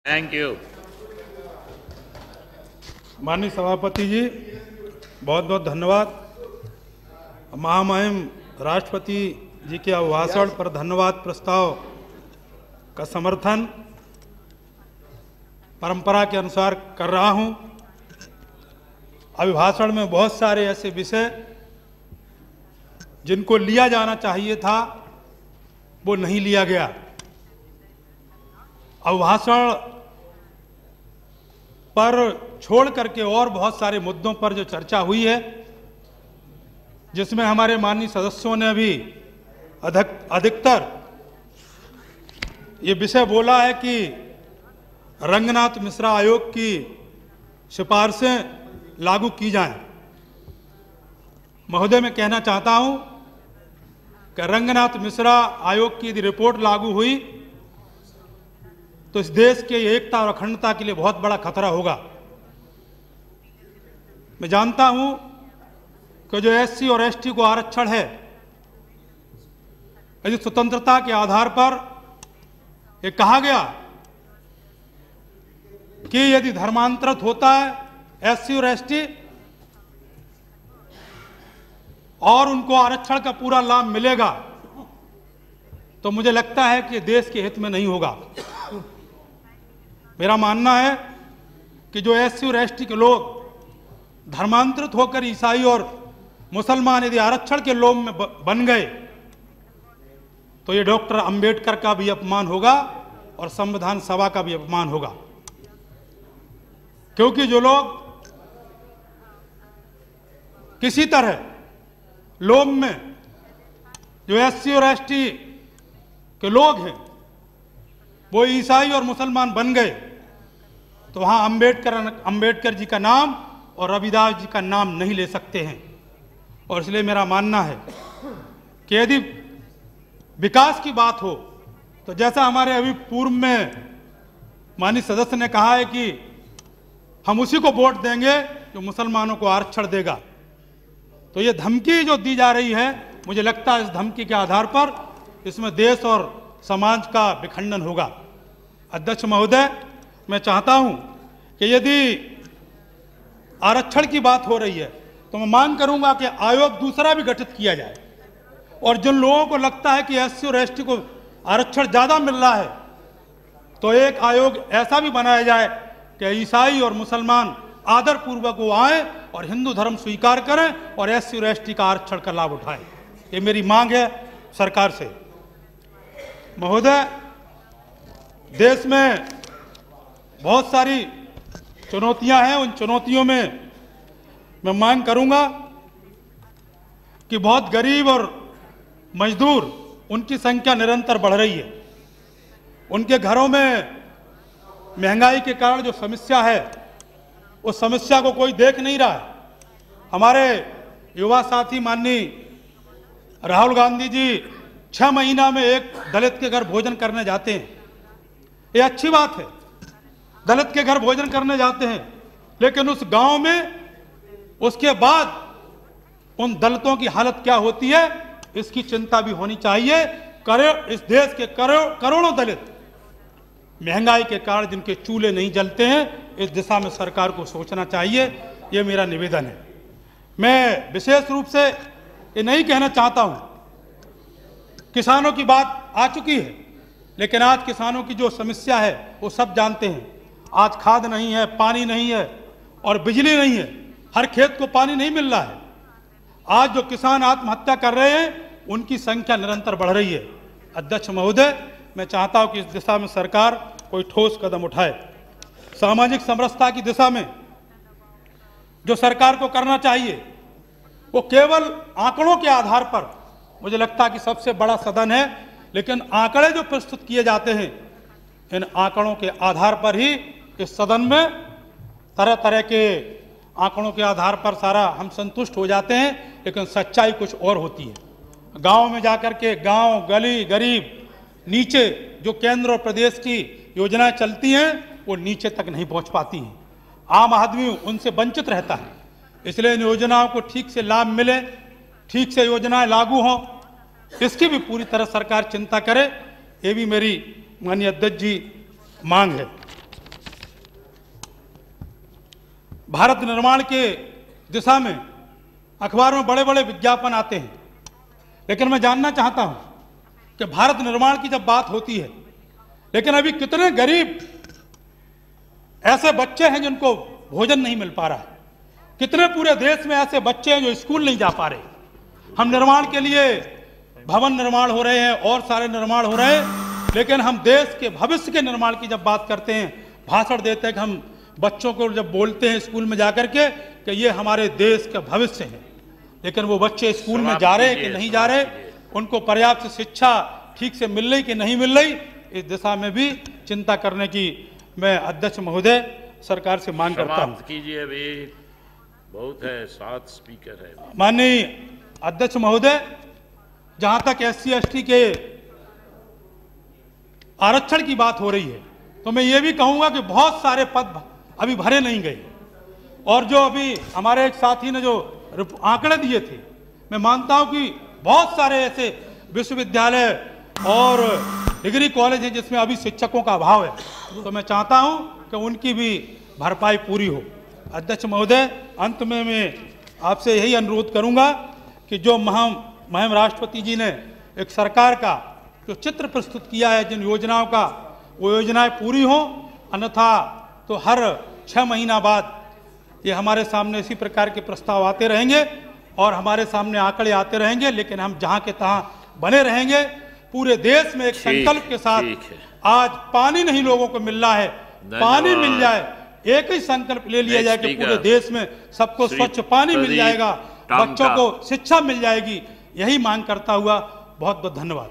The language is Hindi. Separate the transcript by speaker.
Speaker 1: Thank you.
Speaker 2: माननीय सभापति जी, बहुत बहुत धन्यवाद। महामहिम राष्ट्रपति जी के अभिभाषण पर धन्यवाद प्रस्ताव का समर्थन परंपरा के अनुसार कर रहा हूं। अभिभाषण में बहुत सारे ऐसे विषय जिनको लिया जाना चाहिए था वो नहीं लिया गया। अभिभाषण पर छोड़ करके और बहुत सारे मुद्दों पर जो चर्चा हुई है, जिसमें हमारे माननीय सदस्यों ने अभी अधिकतर ये विषय बोला है कि रंगनाथ मिश्रा आयोग की सिफारिशें लागू की जाएं। महोदय, मैं कहना चाहता हूं कि रंगनाथ मिश्रा आयोग की यदि रिपोर्ट लागू हुई तो इस देश के एकता और अखंडता के लिए बहुत बड़ा खतरा होगा। मैं जानता हूं कि जो एससी और एसटी को आरक्षण है, यदि स्वतंत्रता के आधार पर ये कहा गया कि यदि धर्मांतरित होता है एससी और एसटी और उनको आरक्षण का पूरा लाभ मिलेगा, तो मुझे लगता है कि देश के हित में नहीं होगा। मेरा मानना है कि जो एससी और एसटी के लोग धर्मांतरित होकर ईसाई और मुसलमान यदि आरक्षण के लोभ में बन गए तो ये डॉक्टर अंबेडकर का भी अपमान होगा और संविधान सभा का भी अपमान होगा। क्योंकि जो लोग किसी तरह लोभ में जो एससी और एसटी के लोग हैं वो ईसाई और मुसलमान बन गए, तो वहां अंबेडकर जी का नाम और रविदास जी का नाम नहीं ले सकते हैं। और इसलिए मेरा मानना है कि यदि विकास की बात हो तो जैसा हमारे अभी पूर्व में माननीय सदस्य ने कहा है कि हम उसी को वोट देंगे जो मुसलमानों को आरक्षण देगा, तो ये धमकी जो दी जा रही है, मुझे लगता है इस धमकी के आधार पर इसमें देश और समाज का विखंडन होगा। अध्यक्ष महोदय, मैं चाहता हूं कि यदि आरक्षण की बात हो रही है तो मैं मांग करूंगा कि आयोग दूसरा भी गठित किया जाए, और जिन लोगों को लगता है कि एससी और एसटी को आरक्षण ज्यादा मिल रहा है तो एक आयोग ऐसा भी बनाया जाए कि ईसाई और मुसलमान आदर पूर्वक वो आए और हिंदू धर्म स्वीकार करें और एससी और एसटी का आरक्षण का लाभ उठाएं। ये मेरी मांग है सरकार से। महोदय, देश में बहुत सारी चुनौतियां हैं। उन चुनौतियों में मैं मांग करूंगा कि बहुत गरीब और मजदूर, उनकी संख्या निरंतर बढ़ रही है। उनके घरों में महंगाई के कारण जो समस्या है उस समस्या को कोई देख नहीं रहा है। हमारे युवा साथी माननीय राहुल गांधी जी 6 महीना में एक दलित के घर भोजन करने जाते हैं। ये अच्छी बात है, दलित के घर भोजन करने जाते हैं, लेकिन उस गांव में उसके बाद उन दलितों की हालत क्या होती है इसकी चिंता भी होनी चाहिए। इस देश के करोड़ों दलित महंगाई के कारण जिनके चूल्हे नहीं जलते हैं, इस दिशा में सरकार को सोचना चाहिए। ये मेरा निवेदन है। मैं विशेष रूप से ये नहीं कहना चाहता हूं, किसानों की बात आ चुकी है, लेकिन आज किसानों की जो समस्या है वो सब जानते हैं। आज खाद नहीं है, पानी नहीं है और बिजली नहीं है, हर खेत को पानी नहीं मिल रहा है। आज जो किसान आत्महत्या कर रहे हैं उनकी संख्या निरंतर बढ़ रही है। अध्यक्ष महोदय, मैं चाहता हूं कि इस दिशा में सरकार कोई ठोस कदम उठाए। सामाजिक समरसता की दिशा में जो सरकार को करना चाहिए वो केवल आंकड़ों के आधार पर, मुझे लगता है कि सबसे बड़ा सदन है, लेकिन आंकड़े जो प्रस्तुत किए जाते हैं इन आंकड़ों के आधार पर ही इस सदन में तरह तरह के आंकड़ों के आधार पर सारा हम संतुष्ट हो जाते हैं, लेकिन सच्चाई कुछ और होती है। गांव में जाकर के गांव, गली, गरीब, नीचे जो केंद्र और प्रदेश की योजनाएं चलती हैं वो नीचे तक नहीं पहुंच पाती हैं। आम आदमी उनसे वंचित रहता है। इसलिए इन योजनाओं को ठीक से लाभ मिले, ठीक से योजनाएं लागू हों, इसकी भी पूरी तरह सरकार चिंता करे। ये भी मेरी माननीय अध्यक्ष जी मांग है। भारत निर्माण के दिशा में अखबार में बड़े बड़े विज्ञापन आते हैं, लेकिन मैं जानना चाहता हूं कि भारत निर्माण की जब बात होती है, लेकिन अभी कितने गरीब ऐसे बच्चे हैं जिनको भोजन नहीं मिल पा रहा है, कितने पूरे देश में ऐसे बच्चे हैं जो स्कूल नहीं जा पा रहे। हम निर्माण के लिए भवन निर्माण हो रहे हैं और सारे निर्माण हो रहे हैं, लेकिन हम देश के भविष्य के निर्माण की जब बात करते हैं, भाषण देते हैं कि हम बच्चों को जब बोलते हैं स्कूल में जाकर के कि ये हमारे देश का भविष्य है, लेकिन वो बच्चे स्कूल में जा रहे कि नहीं जा रहे, उनको पर्याप्त शिक्षा ठीक से मिल रही कि नहीं मिल रही, इस दिशा में भी चिंता करने की मैं अध्यक्ष महोदय सरकार से मांग करता हूं।
Speaker 1: कीजिए, अभी बहुत है, 7 स्पीकर है।
Speaker 2: माननीय अध्यक्ष महोदय, जहां तक SC/ST के आरक्षण की बात हो रही है, तो मैं ये भी कहूंगा कि बहुत सारे पद अभी भरे नहीं गए, और जो अभी हमारे एक साथी ने जो आंकड़े दिए थे, मैं मानता हूं कि बहुत सारे ऐसे विश्वविद्यालय और डिग्री कॉलेज हैं जिसमें अभी शिक्षकों का अभाव है, तो मैं चाहता हूं कि उनकी भी भरपाई पूरी हो। अध्यक्ष महोदय, अंत में मैं आपसे यही अनुरोध करूंगा कि जो महम राष्ट्रपति जी ने एक सरकार का जो चित्र प्रस्तुत किया है जिन योजनाओं का, वो योजनाएं पूरी हों, अन्यथा तो हर 6 महीना बाद ये हमारे सामने इसी प्रकार के प्रस्ताव आते रहेंगे और हमारे सामने आंकड़े आते रहेंगे, लेकिन हम जहां के तहां बने रहेंगे। पूरे देश में एक संकल्प के साथ आज पानी नहीं लोगों को मिल रहा है, पानी मिल जाए, एक ही संकल्प ले लिया जाए कि पूरे देश में सबको स्वच्छ पानी मिल जाएगा, बच्चों को शिक्षा मिल जाएगी। यही मांग करता हुआ बहुत बहुत धन्यवाद।